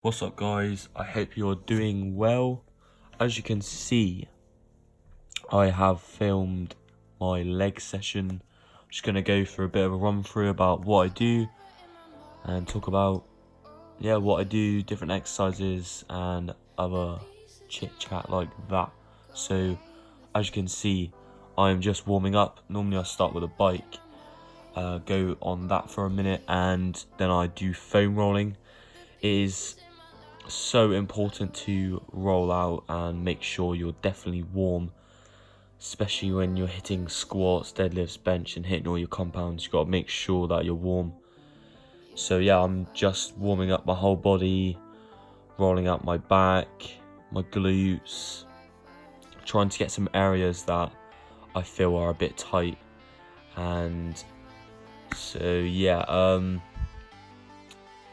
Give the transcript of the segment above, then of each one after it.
What's up guys, I hope you're doing well. As you can see, I have filmed my leg session. I'm just going to go for a bit of a run through about what I do and talk about what I do, different exercises and other chit chat like that. So as you can see, I'm just warming up. Normally I start with a bike, go on that for a minute, and then I do foam rolling. It is so important to roll out and make sure you're definitely warm, especially when you're hitting squats, deadlifts, bench and hitting all your compounds. You've got to make sure that you're warm. So yeah, I'm just warming up my whole body, rolling out my back, my glutes, trying to get some areas that I feel are a bit tight. And so yeah,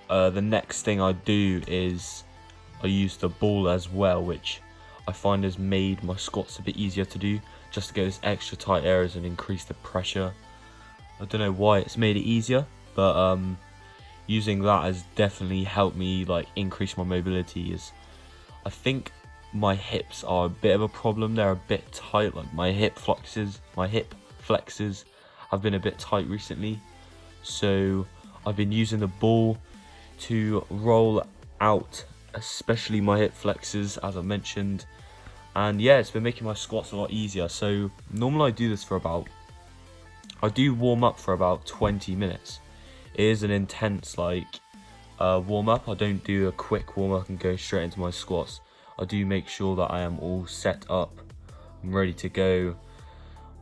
the next thing I do is I use the ball as well, which I find has made my squats a bit easier to do, just to get those extra tight areas and increase the pressure. I don't know why it's made it easier, but using that has definitely helped me like increase my mobility. I think my hips are a bit of a problem. They're a bit tight, like my hip flexors have been a bit tight recently. So I've been using the ball to roll out, especially my hip flexors, as I mentioned, and yeah, it's been making my squats a lot easier. So normally I do warm up for about 20 minutes. It is an intense warm up. I don't do a quick warm up and go straight into my squats. I do make sure that I am all set up, I'm ready to go,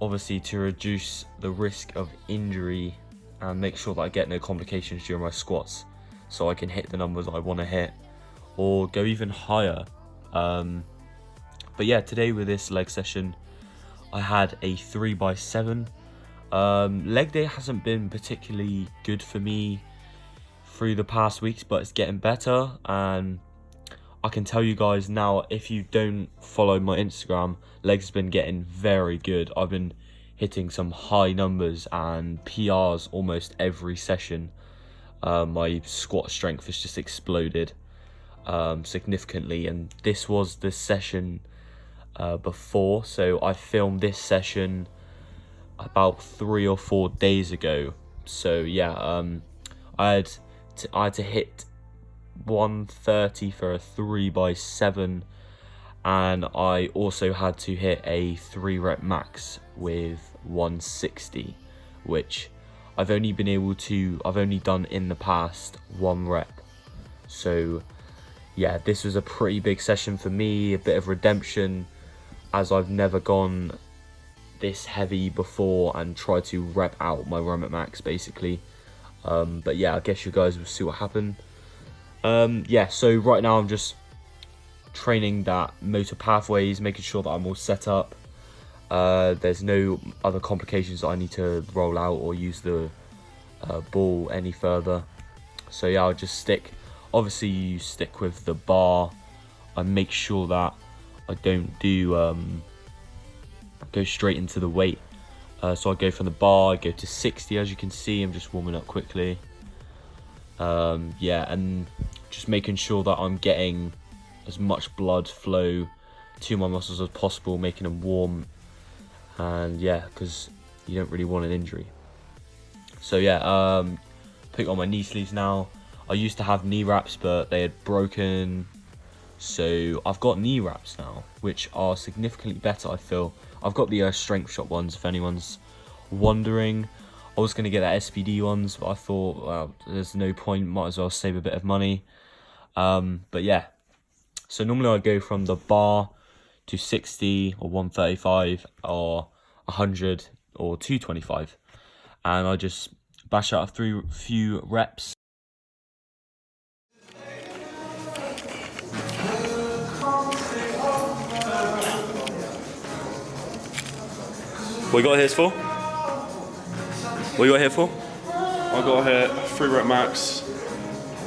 obviously to reduce the risk of injury and make sure that I get no complications during my squats, so I can hit the numbers I want to hit or go even higher. But yeah, today with this leg session, I had a 3x7. Leg day hasn't been particularly good for me through the past weeks, but it's getting better. And I can tell you guys now, if you don't follow my Instagram, legs has been getting very good. I've been hitting some high numbers and PRs almost every session. My squat strength has just exploded significantly, and this was the session before. So I filmed this session about 3 or 4 days ago. So yeah, I had to hit 130 for a 3x7, and I also had to hit a 3-rep max with 160, which I've only done in the past 1 rep. So yeah, this was a pretty big session for me, a bit of redemption, as I've never gone this heavy before and tried to rep out my run at max basically. But yeah, I guess you guys will see what happened. Yeah, so right now I'm just training that motor pathways, making sure that I'm all set up. There's no other complications that I need to roll out or use the ball any further. So yeah, I'll just stick. Obviously you stick with the bar. I make sure that I don't do go straight into the weight. So I go from the bar, I go to 60, as you can see. I'm just warming up quickly. Yeah, and just making sure that I'm getting as much blood flow to my muscles as possible, making them warm. And yeah, because you don't really want an injury. So yeah, putting on my knee sleeves now. I used to have knee wraps, but they had broken, so I've got knee wraps now, which are significantly better, I feel. I've got the Strength Shop ones, if anyone's wondering. I was going to get the SPD ones, but I thought, well, there's no point, might as well save a bit of money. But yeah, so normally I go from the bar to 60 or 135 or 100 or 225, and I just bash out a few reps. What you got here for? What you got here for? I got here 3-rep max,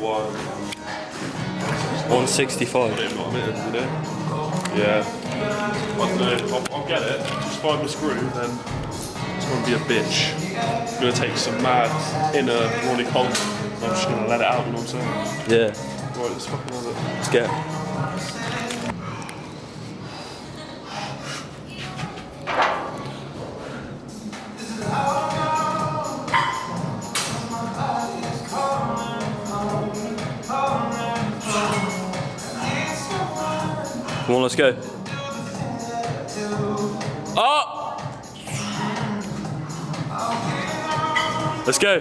165. Yeah. I don't know, I'll get it. Just find the screw, then it's going to be a bitch. I'm going to take some mad inner Ronnie Coleman, and I'm just going to let it out, you know what I'm saying? Yeah. Right, let's fucking have it. Let's get it. Come on, let's go. Oh! Let's go.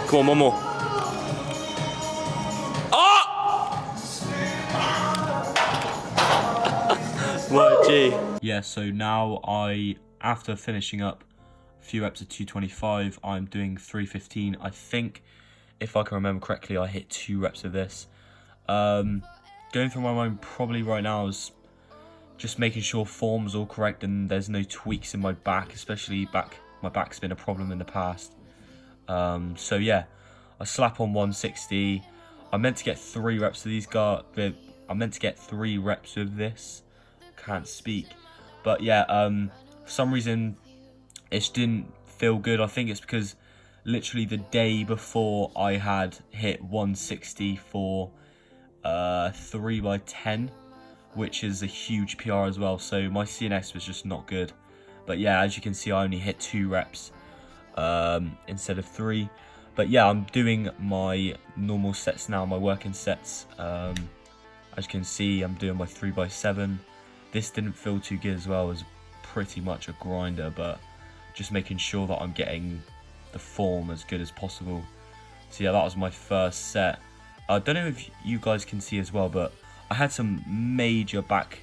Come on, one more. What a G. Yeah, so now after finishing up a few reps of 225, I'm doing 315. I think, if I can remember correctly, I hit 2 reps of this. Going through my mind probably right now is just making sure form's all correct and there's no tweaks in my back, especially my back's been a problem in the past. So yeah, I slap on 160. I meant to get 3 reps of these I meant to get 3 reps of this. Can't speak. But yeah, for some reason it just didn't feel good. I think it's because literally the day before I had hit 160 for 3x10, which is a huge PR as well, so my CNS was just not good. But yeah, as you can see, I only hit 2 reps instead of 3. But yeah, I'm doing my normal sets now, my working sets. As you can see, I'm doing my 3x7. This didn't feel too good as well. It was pretty much a grinder, but just making sure that I'm getting the form as good as possible. So yeah, that was my first set. I don't know if you guys can see as well, but I had some major back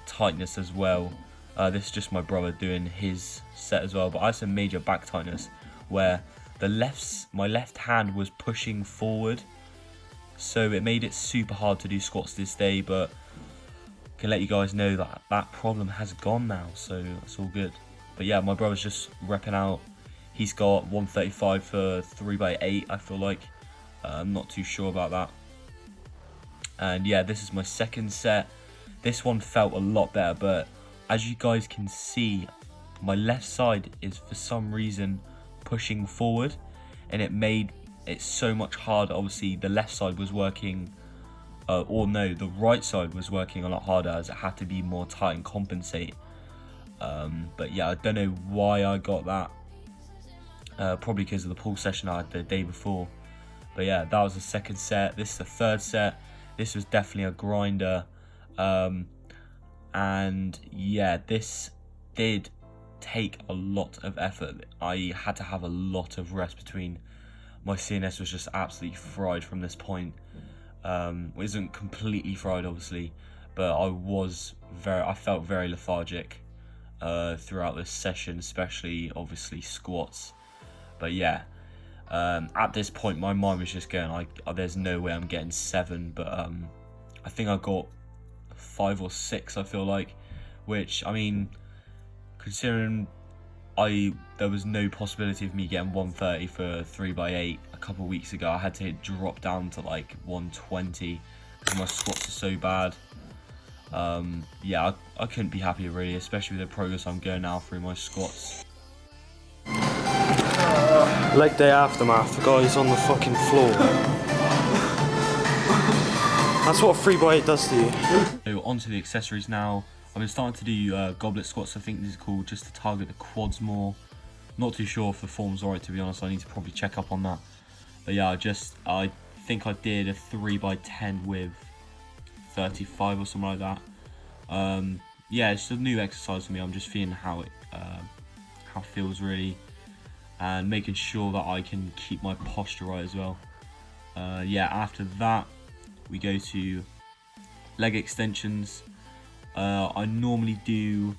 tightness as well. This is just my brother doing his set as well, but I had some major back tightness where my left hand was pushing forward, so it made it super hard to do squats this day. But I can let you guys know that that problem has gone now, so that's all good. But yeah, my brother's just repping out. He's got 135 for 3x8, I feel like. I'm not too sure about that. And yeah, this is my second set. This one felt a lot better, but as you guys can see, my left side is for some reason pushing forward, and it made it so much harder. Obviously the left side was working, the right side was working a lot harder, as it had to be more tight and compensate. But yeah, I don't know why I got that. Probably because of the pull session I had the day before. But yeah, that was the second set. This is the third set. This was definitely a grinder. And yeah, this did take a lot of effort. I had to have a lot of rest between. My CNS was just absolutely fried from this point. It wasn't completely fried, obviously, but I felt very lethargic throughout this session, especially obviously squats. But yeah, at this point my mind was just going there's no way I'm getting 7, but I think I got 5 or 6, I feel like, which, I mean, considering there was no possibility of me getting 130 for 3x8 a couple of weeks ago. I had to drop down to like 120 because my squats are so bad. Yeah, I couldn't be happier really, especially with the progress I'm going now through my squats. Leg day aftermath, the guy's on the fucking floor. That's what 3x8 does to you. So onto the accessories now. I've been starting to do goblet squats, I think this is called, just to target the quads more. Not too sure if the form's alright, to be honest. I need to probably check up on that. But yeah, I think I did a 3x10 with 35 or something like that. Yeah, it's a new exercise for me. I'm just feeling how it feels really, and making sure that I can keep my posture right as well. Yeah, after that we go to leg extensions. I normally do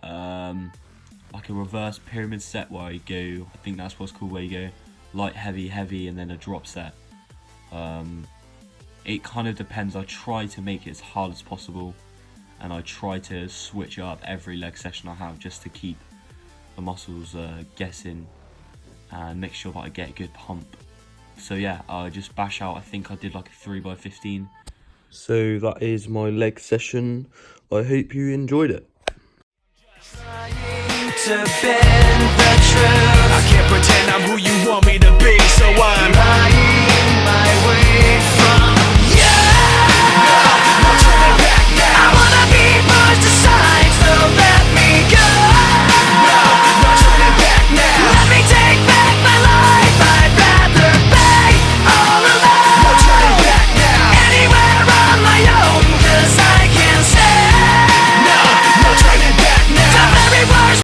like a reverse pyramid set where I go, I think that's what's called, where you go light, heavy, heavy, and then a drop set. It kind of depends. I try to make it as hard as possible, and I try to switch up every leg session I have just to keep the muscles guessing and make sure that I get a good pump. So yeah, I just bash out. I think I did like a 3x15. So that is my leg session. I hope you enjoyed it. To bend the truth, I can't pretend I'm who you want me to be, so I'm